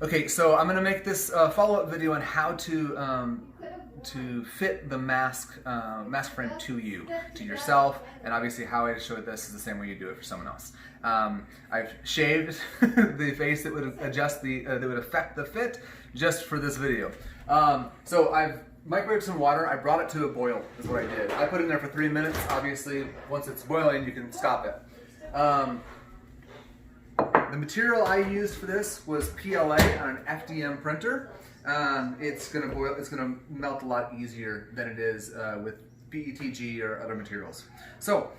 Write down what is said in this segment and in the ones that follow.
Okay, so I'm gonna make this follow-up video on how to fit the mask frame to you, to yourself, and obviously how I showed this is the same way you do it for someone else. I've shaved the face that would adjust that would affect the fit just for this video. So I've microwaved some water. I brought it to a boil. Is what I did. I put it in there for 3 minutes. Obviously, once it's boiling, you can stop it. The material I used for this was PLA on an FDM printer. It's gonna melt a lot easier than it is with PETG or other materials. So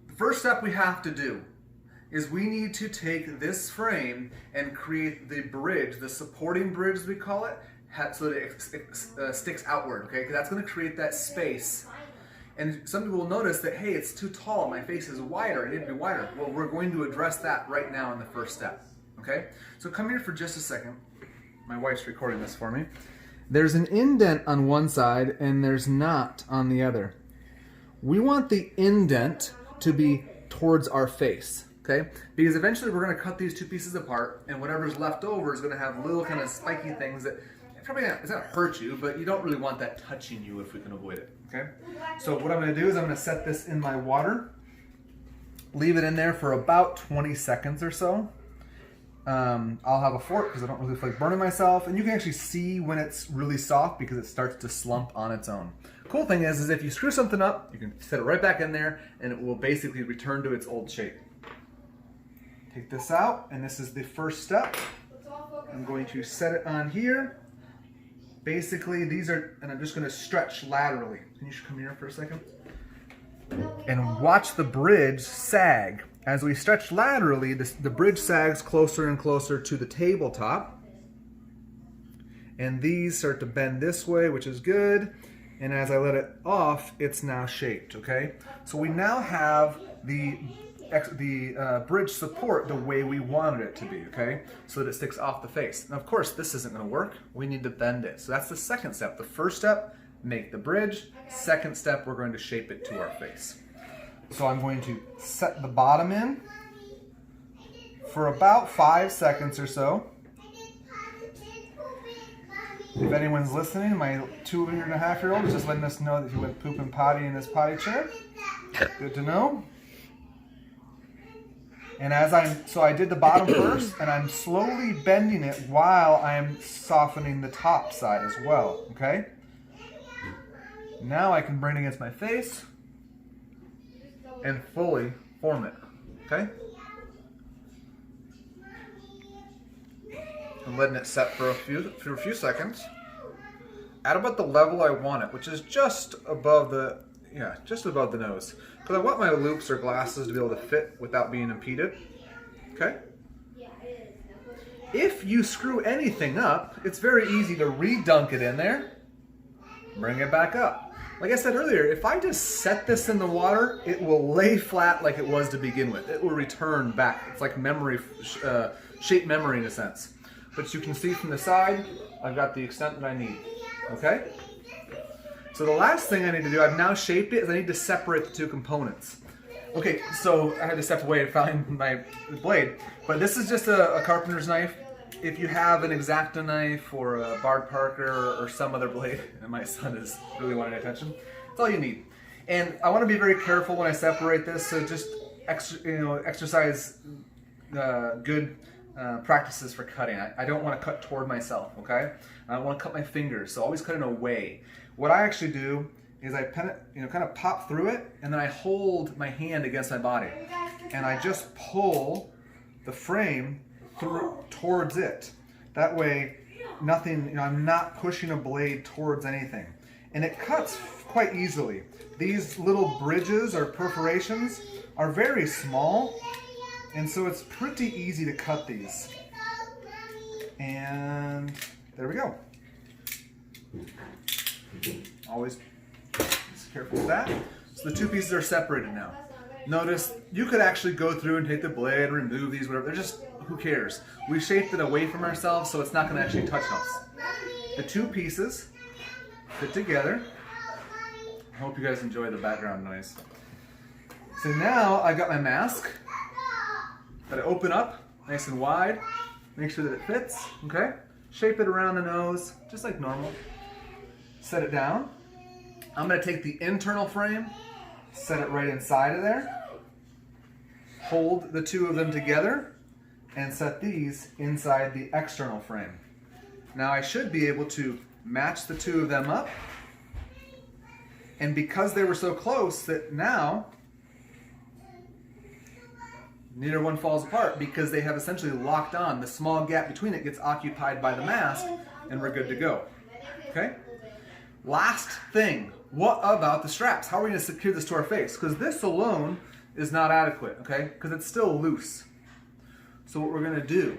the first step we have to do is we need to take this frame and create the bridge, the supporting bridge as we call it, so that it sticks outward, okay? Because that's gonna create that space. And some people will notice that, hey, it's too tall, my face is wider, it needs to be wider. Well, we're going to address that right now in the first step, okay? So come here for just a second. My wife's recording this for me. There's an indent on one side and there's not on the other. We want the indent to be towards our face, okay? Because eventually we're gonna cut these two pieces apart and whatever's left over is gonna have little kind of spiky things that probably it's gonna hurt you, but you don't really want that touching you if we can avoid it, okay? So what I'm gonna do is I'm gonna set this in my water, leave it in there for about 20 seconds or so. I'll have a fork because I don't really feel like burning myself, and you can actually see when it's really soft because it starts to slump on its own. Cool thing is if you screw something up, you can set it right back in there and it will basically return to its old shape. Take this out, and this is the first step. I'm going to set it on here. Basically, these are, and I'm just going to stretch laterally. Can you come here for a second? And watch the bridge sag. As we stretch laterally, the bridge sags closer and closer to the tabletop. And these start to bend this way, which is good. And as I let it off, it's now shaped, okay? So we now have the bridge support the way we wanted it to be, okay? So that it sticks off the face. Now, of course, this isn't gonna work. We need to bend it. So that's the second step. The first step, make the bridge. Second step, we're going to shape it to our face. So I'm going to set the bottom in for about 5 seconds or so. If anyone's listening, my 2.5-year-old is just letting us know that he went poop and potty in his potty chair. Good to know. And so I did the bottom first, and I'm slowly bending it while I'm softening the top side as well, okay? Now I can bring it against my face and fully form it, okay? I'm letting it set for a few seconds at about the level I want it, which is just above the nose. Because I want my loupes or glasses to be able to fit without being impeded, okay? If you screw anything up, it's very easy to re-dunk it in there, bring it back up. Like I said earlier, if I just set this in the water, it will lay flat like it was to begin with. It will return back. It's like memory, shape memory in a sense. But you can see from the side, I've got the extent that I need, okay? So the last thing I need to do, I've now shaped it, is I need to separate the two components. Okay, so I had to step away and find my blade. But this is just a carpenter's knife. If you have an X-Acto knife or a Bard Parker or some other blade, and my son is really wanting attention, that's all you need. And I want to be very careful when I separate this, so just exercise good practices for cutting. I don't want to cut toward myself, okay? I don't want to cut my fingers, so always cut in a way. What I actually do is I kind of pop through it, and then I hold my hand against my body, and I just pull the frame towards it. That way, nothing. I'm not pushing a blade towards anything, and it cuts quite easily. These little bridges or perforations are very small, and so it's pretty easy to cut these. And there we go. Always be careful with that. So the two pieces are separated now. Notice you could actually go through and take the blade, remove these, whatever. They're just, who cares? We shaped it away from ourselves, so it's not going to actually touch us. The two pieces fit together. I hope you guys enjoy the background noise. So now I got my mask that I open up nice and wide, Make sure that it fits, okay? Shape it around the nose, just like normal. Set it down. I'm gonna take the internal frame, set it right inside of there. Hold the two of them together and set these inside the external frame. Now I should be able to match the two of them up. And because they were so close that now neither one falls apart because they have essentially locked on. The small gap between it gets occupied by the mask and we're good to go. Okay? Last thing, what about the straps? How are we going to secure this to our face? Because this alone is not adequate, okay? Because it's still loose. So what we're going to do,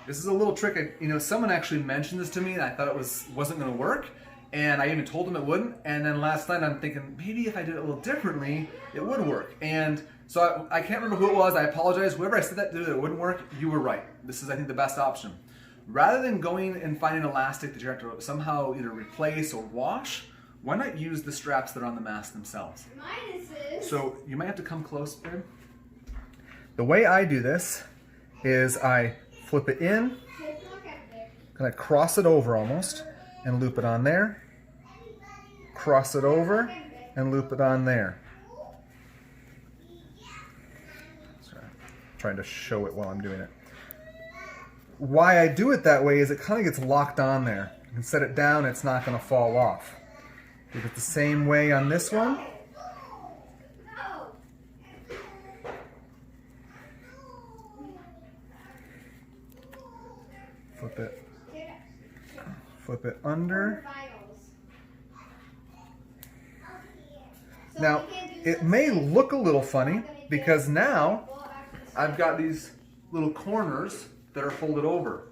this is a little trick. Someone actually mentioned this to me and I thought it wasn't going to work. And I even told them it wouldn't. And then last night I'm thinking, maybe if I did it a little differently, it would work. And so I can't remember who it was. I apologize. Whoever I said that to that it wouldn't work, you were right. This is, I think, the best option. Rather than going and finding elastic that you have to somehow either replace or wash, why not use the straps that are on the mask themselves? So you might have to come close, babe. The way I do this is I flip it in, kind of cross it over almost, and loop it on there, cross it over, and loop it on there. Sorry, I'm trying to show it while I'm doing it. Why I do it that way is it kind of gets locked on there. You can set it down, it's not going to fall off. Do it the same way on this one. Flip it under. Now, it may look a little funny because now I've got these little corners that are folded over.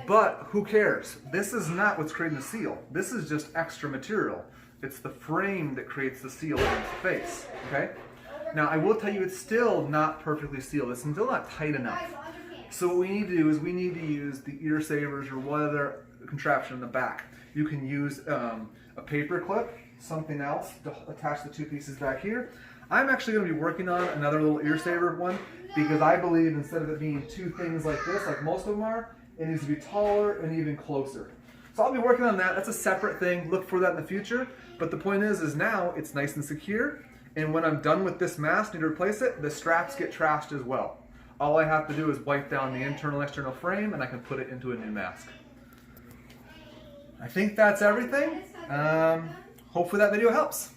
But who cares? This is not what's creating the seal. This is just extra material. It's the frame that creates the seal against the face, okay? Now, I will tell you it's still not perfectly sealed. It's still not tight enough. So what we need to do is we need to use the ear savers or what other contraption in the back. You can use a paper clip, something else to attach the two pieces back here. I'm actually going to be working on another little ear saver one because I believe instead of it being two things like this, like most of them are, it needs to be taller and even closer. So I'll be working on that. That's a separate thing. Look for that in the future. But the point is now it's nice and secure. And when I'm done with this mask, need to replace it, the straps get trashed as well. All I have to do is wipe down the internal external frame and I can put it into a new mask. I think that's everything. Hopefully that video helps.